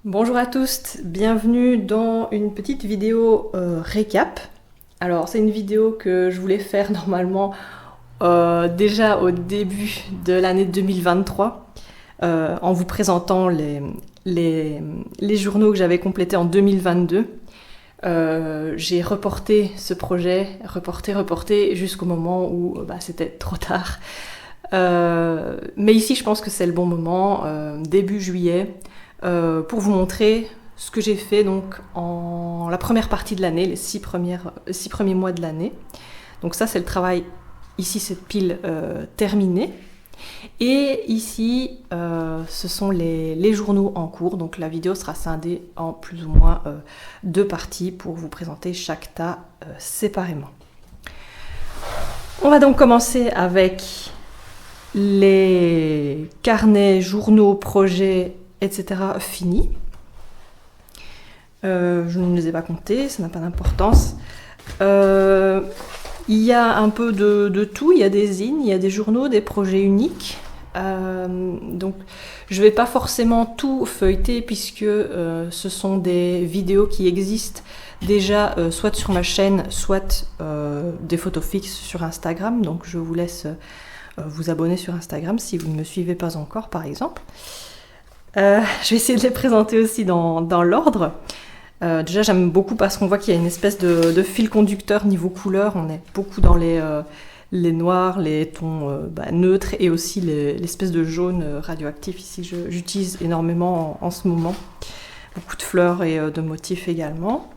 Bonjour à tous, bienvenue dans une petite vidéo récap. Alors c'est une vidéo que je voulais faire normalement déjà au début de l'année 2023 en vous présentant les journaux que j'avais complétés en 2022. J'ai reporté ce projet, reporté jusqu'au moment où c'était trop tard. Mais ici je pense que c'est le bon moment, début juillet. Pour vous montrer ce que j'ai fait donc en la première partie de l'année, les 6 premiers mois de l'année. Donc ça c'est le travail, ici cette pile terminée. Et ici ce sont les journaux en cours, donc la vidéo sera scindée en plus ou moins deux parties pour vous présenter chaque tas séparément. On va donc commencer avec les carnets, journaux, projets, etc. finis. Je ne les ai pas comptés, ça n'a pas d'importance. Il y a un peu de tout, il y a des zines, il y a des journaux, des projets uniques. Donc je ne vais pas forcément tout feuilleter puisque ce sont des vidéos qui existent déjà soit sur ma chaîne, soit des photos fixes sur Instagram. Donc je vous laisse vous abonner sur Instagram si vous ne me suivez pas encore par exemple. Je vais essayer de les présenter aussi dans l'ordre. Déjà j'aime beaucoup parce qu'on voit qu'il y a une espèce de fil conducteur niveau couleur. On est beaucoup dans les noirs, les tons neutres et aussi l'espèce de jaune radioactif ici. J'utilise énormément en ce moment. Beaucoup de fleurs et de motifs également.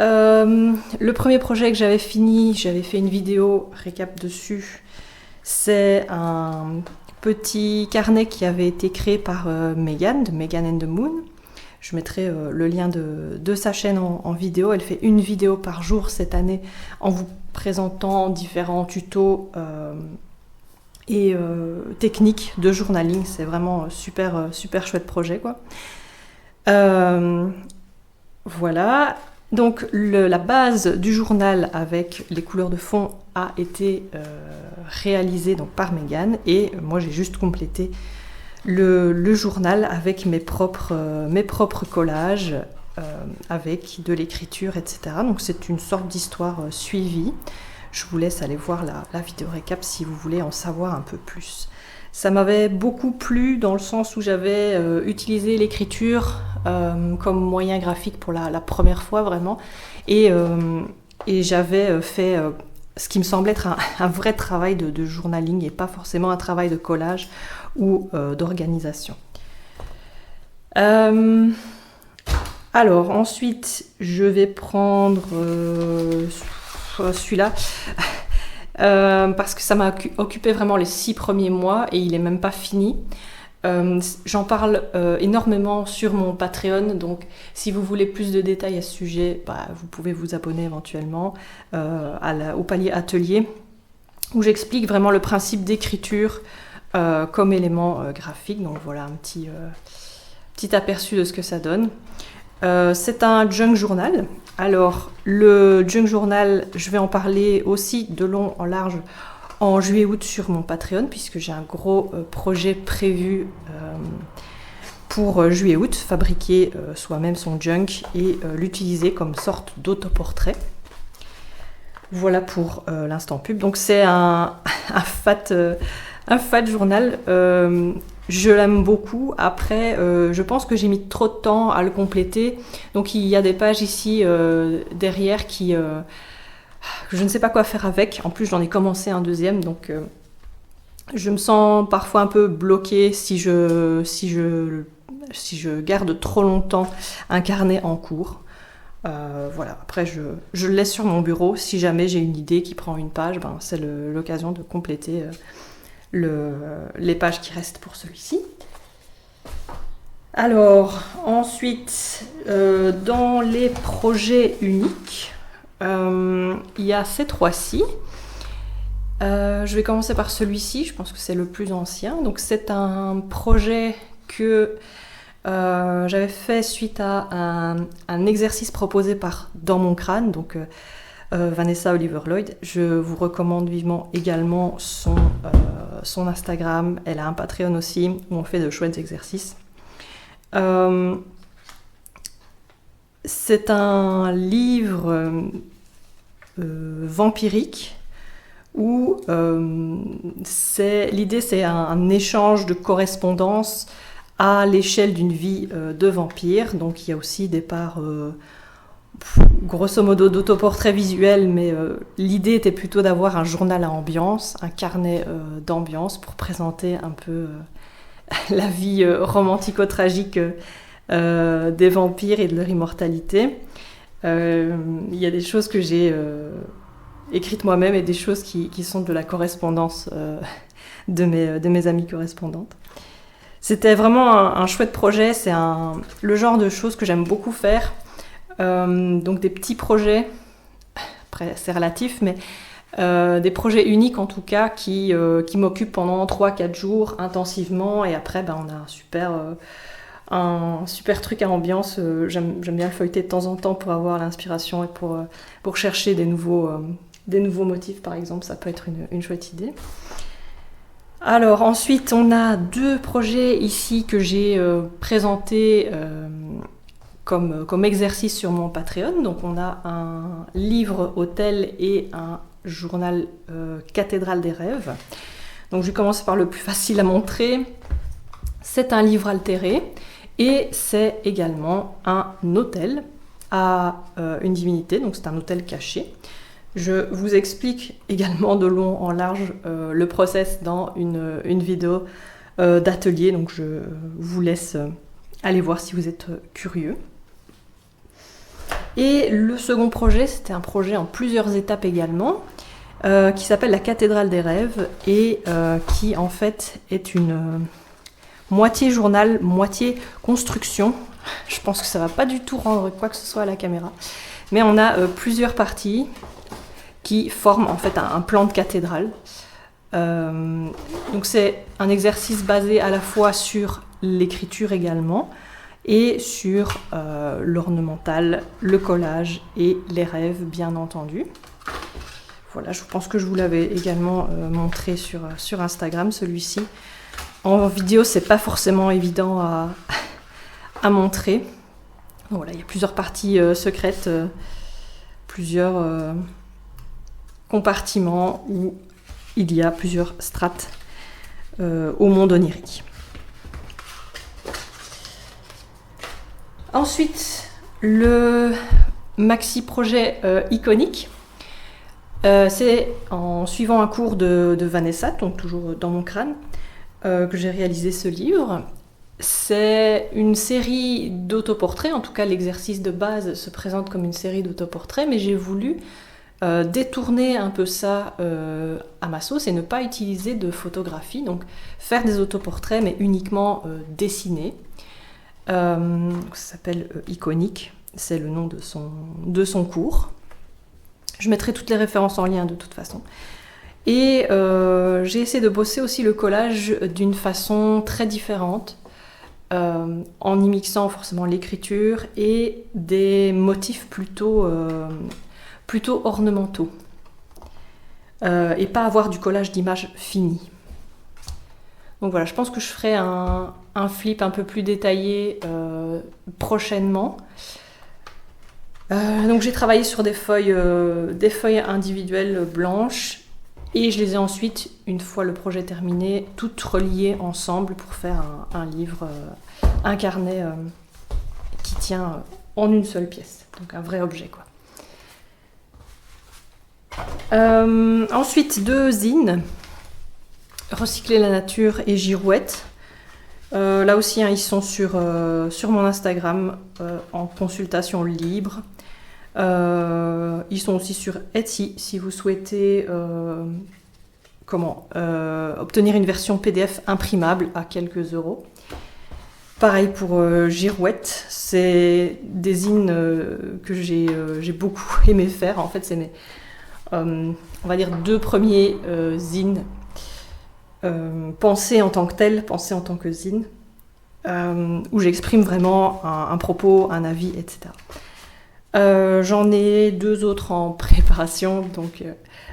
Le premier projet que j'avais fini, j'avais fait une vidéo récap dessus. C'est un petit carnet qui avait été créé par Megan, de Megan and the Moon. Je mettrai le lien de sa chaîne en vidéo. Elle fait une vidéo par jour cette année en vous présentant différents tutos et techniques de journaling. C'est vraiment super chouette projet, quoi. Voilà. Donc la base du journal avec les couleurs de fond a été réalisée donc, par Megan et moi j'ai juste complété le journal avec mes propres collages avec de l'écriture, etc. Donc c'est une sorte d'histoire suivie. Je vous laisse aller voir la vidéo récap si vous voulez en savoir un peu plus. Ça m'avait beaucoup plu dans le sens où j'avais utilisé l'écriture comme moyen graphique pour la première fois vraiment. Et j'avais fait ce qui me semblait être un vrai travail de journaling et pas forcément un travail de collage ou d'organisation. Alors ensuite, je vais prendre celui-là. Parce que ça m'a occupé vraiment les 6 premiers mois et il n'est même pas fini. J'en parle énormément sur mon Patreon, donc si vous voulez plus de détails à ce sujet, vous pouvez vous abonner éventuellement au palier atelier, où j'explique vraiment le principe d'écriture comme élément graphique. Donc voilà un petit aperçu de ce que ça donne. C'est un junk journal. Alors, le junk journal, je vais en parler aussi de long en large en juillet-août sur mon Patreon, puisque j'ai un gros projet prévu pour juillet-août, fabriquer soi-même son junk et l'utiliser comme sorte d'autoportrait. Voilà pour l'instant pub. Donc c'est un fat journal. Je l'aime beaucoup. Après, je pense que j'ai mis trop de temps à le compléter. Donc, il y a des pages ici derrière qui... je ne sais pas quoi faire avec. En plus, j'en ai commencé un deuxième. Donc, je me sens parfois un peu bloquée si je garde trop longtemps un carnet en cours. Voilà. Après, je le laisse sur mon bureau. Si jamais j'ai une idée qui prend une page, c'est l'occasion de compléter... les pages qui restent pour celui-ci. Alors, ensuite, dans les projets uniques, il y a ces 3-ci. Je vais commencer par celui-ci, je pense que c'est le plus ancien. Donc, c'est un projet que j'avais fait suite à un exercice proposé par Dans mon crâne, donc Vanessa Oliver Lloyd. Je vous recommande vivement également son Instagram. Elle a un Patreon aussi où on fait de chouettes exercices. c'est un livre vampirique où l'idée c'est un échange de correspondance à l'échelle d'une vie de vampire. Donc il y a aussi des parts grosso modo d'autoportrait visuel, mais l'idée était plutôt d'avoir un journal à ambiance, un carnet d'ambiance pour présenter un peu la vie romantico-tragique des vampires et de leur immortalité. Il y a des choses que j'ai écrites moi-même et des choses qui sont de la correspondance de mes amies correspondantes. C'était vraiment un chouette projet, c'est le genre de choses que j'aime beaucoup faire. Donc des petits projets, après c'est relatif, mais des projets uniques en tout cas qui m'occupent pendant 3-4 jours intensivement, et après on a un super truc à ambiance. J'aime bien le feuilleter de temps en temps pour avoir l'inspiration et pour chercher des nouveaux motifs par exemple, ça peut être une chouette idée. Alors ensuite on a 2 projets ici que j'ai présentés comme exercice sur mon Patreon. Donc on a un livre hôtel et un journal cathédrale des rêves. Donc je vais commencer par le plus facile à montrer. C'est un livre altéré et c'est également un hôtel à une divinité, donc c'est un hôtel caché. Je vous explique également de long en large le process dans une vidéo d'atelier, donc je vous laisse aller voir si vous êtes curieux. Et le second projet, c'était un projet en plusieurs étapes également, qui s'appelle la cathédrale des rêves et qui en fait est une moitié journal, moitié construction. Je pense que ça va pas du tout rendre quoi que ce soit à la caméra, mais on a plusieurs parties qui forment en fait un plan de cathédrale. Donc c'est un exercice basé à la fois sur l'écriture également et sur l'ornemental, le collage et les rêves bien entendu. Voilà, je pense que je vous l'avais également montré sur Instagram, celui-ci. En vidéo, c'est pas forcément évident à montrer. Donc voilà, il y a plusieurs parties secrètes, plusieurs compartiments où il y a plusieurs strates au monde onirique. Ensuite, le maxi-projet iconique. C'est en suivant un cours de Vanessa, donc toujours dans mon crâne, que j'ai réalisé ce livre. C'est une série d'autoportraits, en tout cas l'exercice de base se présente comme une série d'autoportraits, mais j'ai voulu détourner un peu ça à ma sauce et ne pas utiliser de photographie, donc faire des autoportraits mais uniquement dessinés. Ça s'appelle Iconique, c'est le nom de son cours. Je mettrai toutes les références en lien de toute façon. Et j'ai essayé de bosser aussi le collage d'une façon très différente, en y mixant forcément l'écriture et des motifs plutôt ornementaux. Et pas avoir du collage d'images fini. Donc voilà, je pense que je ferai un flip un peu plus détaillé prochainement. Donc j'ai travaillé sur des feuilles individuelles blanches et je les ai ensuite, une fois le projet terminé, toutes reliées ensemble pour faire un livre, un carnet qui tient en une seule pièce. Donc un vrai objet quoi. Ensuite 2 zines, Recycler la nature et Girouette. Là aussi, ils sont sur mon Instagram en consultation libre. Ils sont aussi sur Etsy si vous souhaitez obtenir une version PDF imprimable à quelques euros. Pareil pour Girouette, c'est des zines que j'ai beaucoup aimé faire. En fait, c'est on va dire 2 premiers zines pensés en tant que tel, pensés en tant que zine, où j'exprime vraiment un propos, un avis, etc. J'en ai 2 autres en préparation, donc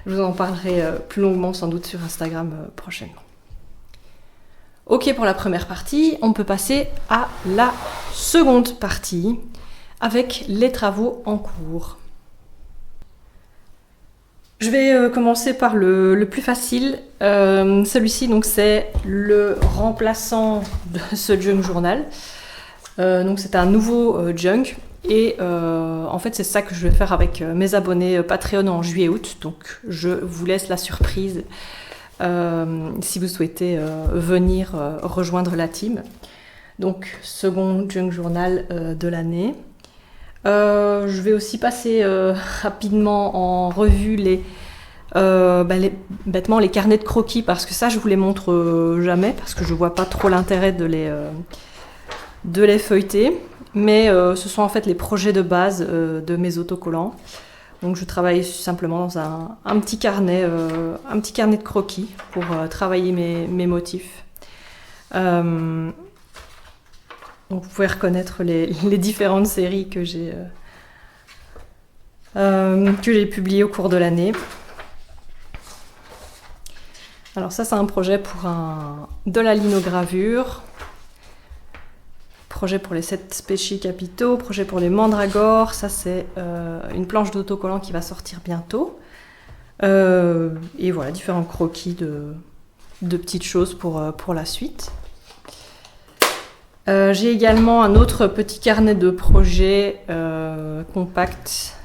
je vous en parlerai plus longuement sans doute sur Instagram prochainement. Ok pour la première partie, on peut passer à la seconde partie, avec les travaux en cours. Je vais commencer par le plus facile. Celui-ci, donc, c'est le remplaçant de ce junk journal. Donc c'est un nouveau junk. Et en fait, c'est ça que je vais faire avec mes abonnés Patreon en juillet-août. Donc je vous laisse la surprise si vous souhaitez venir rejoindre la team. Donc second junk journal de l'année. Je vais aussi passer rapidement en revue bêtement les carnets de croquis, parce que ça je vous les montre jamais, parce que je vois pas trop l'intérêt de les feuilleter. Mais ce sont en fait les projets de base de mes autocollants. Donc je travaille simplement dans un petit carnet de croquis pour travailler mes motifs. Donc vous pouvez reconnaître les différentes séries que j'ai publiées au cours de l'année. Alors ça, c'est un projet pour de la linogravure, projet pour les 7 péchés capitaux, projet pour les mandragores. Ça, c'est une planche d'autocollant qui va sortir bientôt. Et voilà, différents croquis de petites choses pour la suite. J'ai également un autre petit carnet de projets compact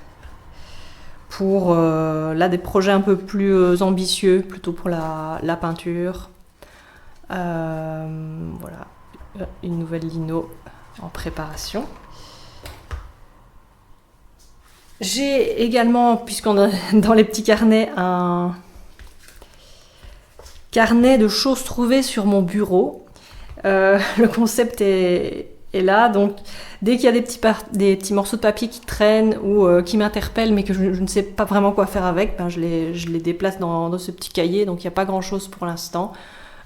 pour des projets un peu plus ambitieux, plutôt pour la peinture. Voilà, une nouvelle lino en préparation. J'ai également, puisqu'on a dans les petits carnets, un carnet de choses trouvées sur mon bureau. Le concept est là, donc dès qu'il y a des petits morceaux de papier qui traînent ou qui m'interpellent mais que je ne sais pas vraiment quoi faire avec, je les déplace dans ce petit cahier. Donc il n'y a pas grand chose pour l'instant.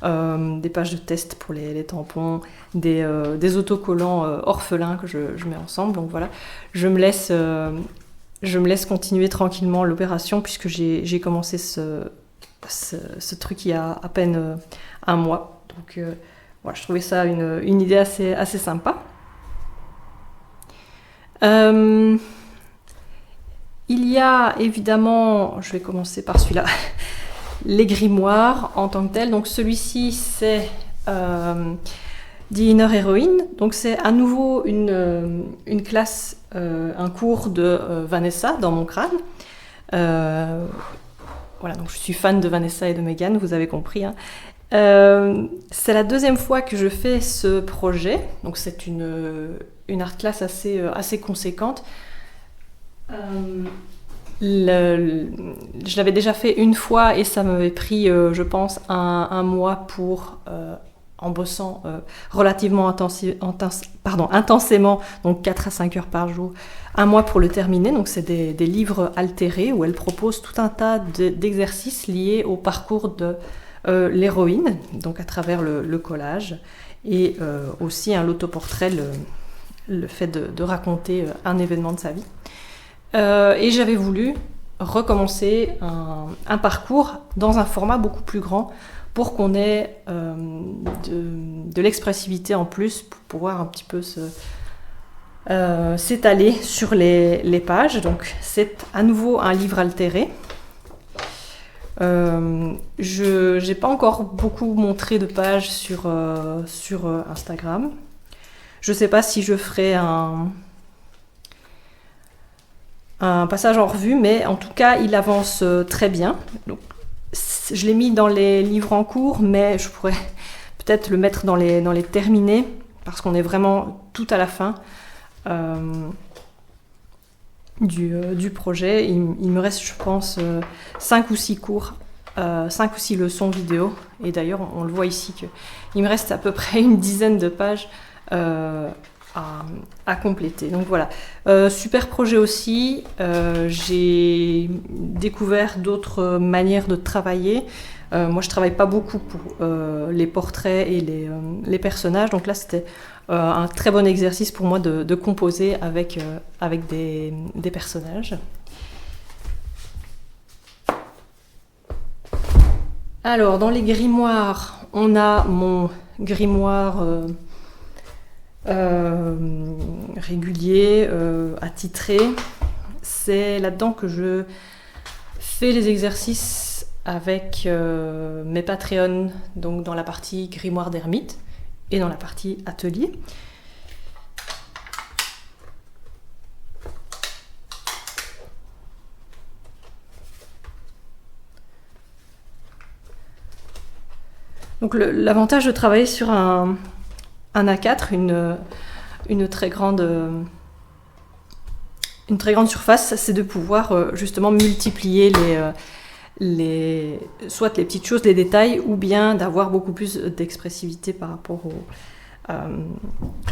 Des pages de test pour les tampons, des autocollants orphelins que je mets ensemble. Donc voilà, je me laisse continuer tranquillement l'opération, puisque j'ai commencé ce truc il y a à peine un mois. Donc voilà, je trouvais ça une idée assez sympa. Il y a évidemment, je vais commencer par celui-là, les grimoires en tant que tels. Donc celui-ci, c'est The Inner Heroine. Donc c'est à nouveau une classe, un cours de Vanessa dans mon crâne. Voilà, donc je suis fan de Vanessa et de Megan, vous avez compris, hein. C'est la deuxième fois que je fais ce projet, donc c'est une art class assez conséquente. Je l'avais déjà fait une fois et ça m'avait pris, je pense, un mois en bossant relativement intensément, donc 4 à 5 heures par jour, un mois pour le terminer. Donc c'est des livres altérés où elle propose tout un tas d'exercices liés au parcours de l'héroïne, donc à travers le collage, et aussi l'autoportrait, le fait de raconter un événement de sa vie. Et j'avais voulu recommencer un parcours dans un format beaucoup plus grand, pour qu'on ait de l'expressivité en plus, pour pouvoir un petit peu s'étaler sur les pages. Donc c'est à nouveau un livre altéré. Je n'ai pas encore beaucoup montré de pages sur Instagram. Je ne sais pas si je ferai un passage en revue, mais en tout cas il avance très bien. Donc, je l'ai mis dans les livres en cours, mais je pourrais peut-être le mettre dans les terminés, parce qu'on est vraiment tout à la fin du projet. Il me reste, je pense, 5 ou 6 cours, 5 ou 6 leçons vidéo. Et d'ailleurs, on le voit ici qu'il me reste à peu près une dizaine de pages à compléter. Donc voilà, super projet aussi. J'ai découvert d'autres manières de travailler. Moi, je travaille pas beaucoup pour les portraits et les personnages. Donc là, c'était un très bon exercice pour moi de composer avec des personnages. Alors, dans les grimoires, on a mon grimoire réguliers, attitrés. C'est là-dedans que je fais les exercices avec mes Patreons, donc dans la partie grimoire d'ermite et dans la partie atelier. Donc l'avantage de travailler sur un A4, une très grande surface, c'est de pouvoir justement multiplier soit les petites choses, les détails, ou bien d'avoir beaucoup plus d'expressivité par rapport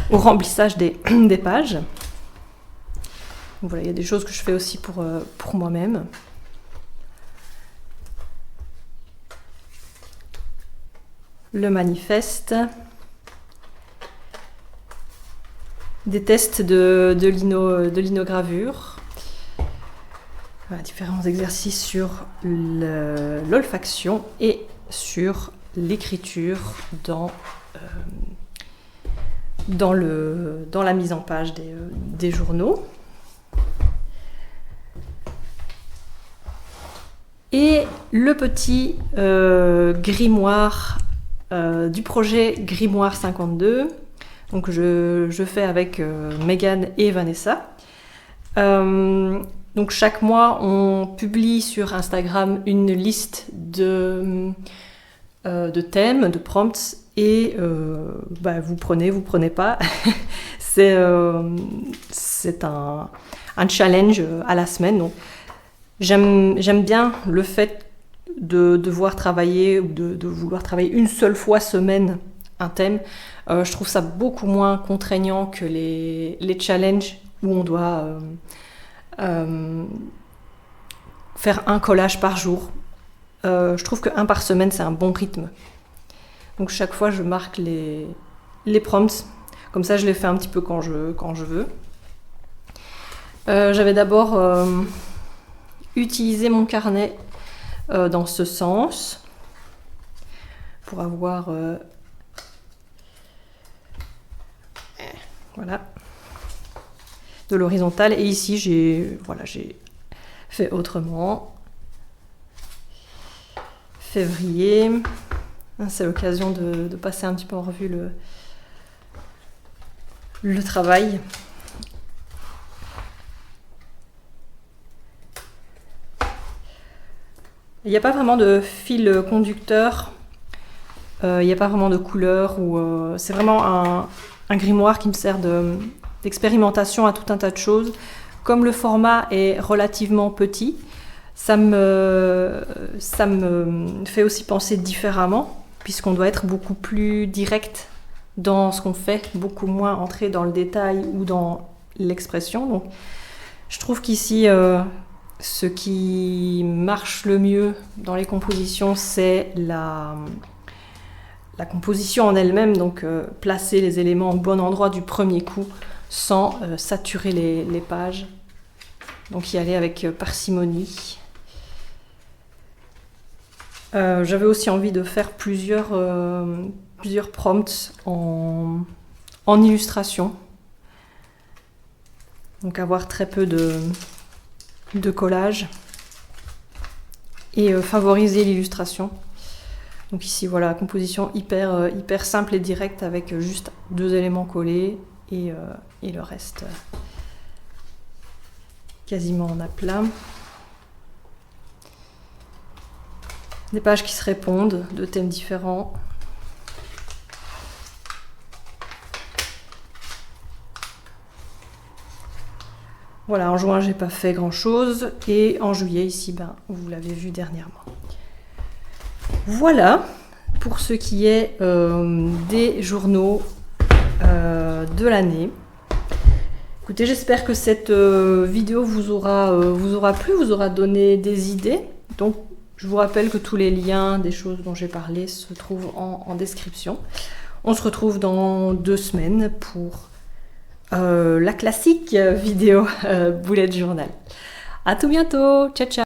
au remplissage des pages. Donc voilà, il y a des choses que je fais aussi pour moi-même. Le manifeste, des tests de linogravure, voilà, différents exercices sur l'olfaction et sur l'écriture dans la mise en page des journaux. Et le petit grimoire du projet Grimoire 52, donc je fais avec Megan et Vanessa. Donc chaque mois, on publie sur Instagram une liste de thèmes, de prompts, et vous prenez pas. C'est un challenge à la semaine. Donc j'aime bien le fait de devoir travailler ou de vouloir travailler une seule fois semaine un thème. Je trouve ça beaucoup moins contraignant que les challenges où on doit faire un collage par jour. Je trouve qu'un par semaine, c'est un bon rythme. Donc chaque fois, je marque les prompts. Comme ça, je les fais un petit peu quand je veux. J'avais d'abord utilisé mon carnet dans ce sens pour avoir voilà, de l'horizontale, et ici j'ai fait autrement. Février, c'est l'occasion de passer un petit peu en revue le travail. Il n'y a pas vraiment de fil conducteur, il n'y a pas vraiment de couleur, c'est vraiment un grimoire qui me sert d'expérimentation à tout un tas de choses. Comme le format est relativement petit, ça me fait aussi penser différemment, puisqu'on doit être beaucoup plus direct dans ce qu'on fait, beaucoup moins entrer dans le détail ou dans l'expression. Donc, je trouve qu'ici, ce qui marche le mieux dans les compositions, c'est la composition en elle-même, donc placer les éléments au bon endroit du premier coup sans saturer les pages. Donc y aller avec parcimonie. J'avais aussi envie de faire plusieurs prompts en illustration. Donc avoir très peu de collage et favoriser l'illustration. Donc ici voilà, composition hyper simple et directe avec juste 2 éléments collés et le reste quasiment en aplat. Des pages qui se répondent, de thèmes différents. Voilà, en juin, j'ai pas fait grand chose. Et en juillet, ici, vous l'avez vu dernièrement. Voilà pour ce qui est des journaux de l'année. Écoutez, j'espère que cette vidéo vous aura plu, vous aura donné des idées. Donc, je vous rappelle que tous les liens des choses dont j'ai parlé se trouvent en description. On se retrouve dans 2 semaines pour la classique vidéo bullet journal. À tout bientôt, ciao ciao.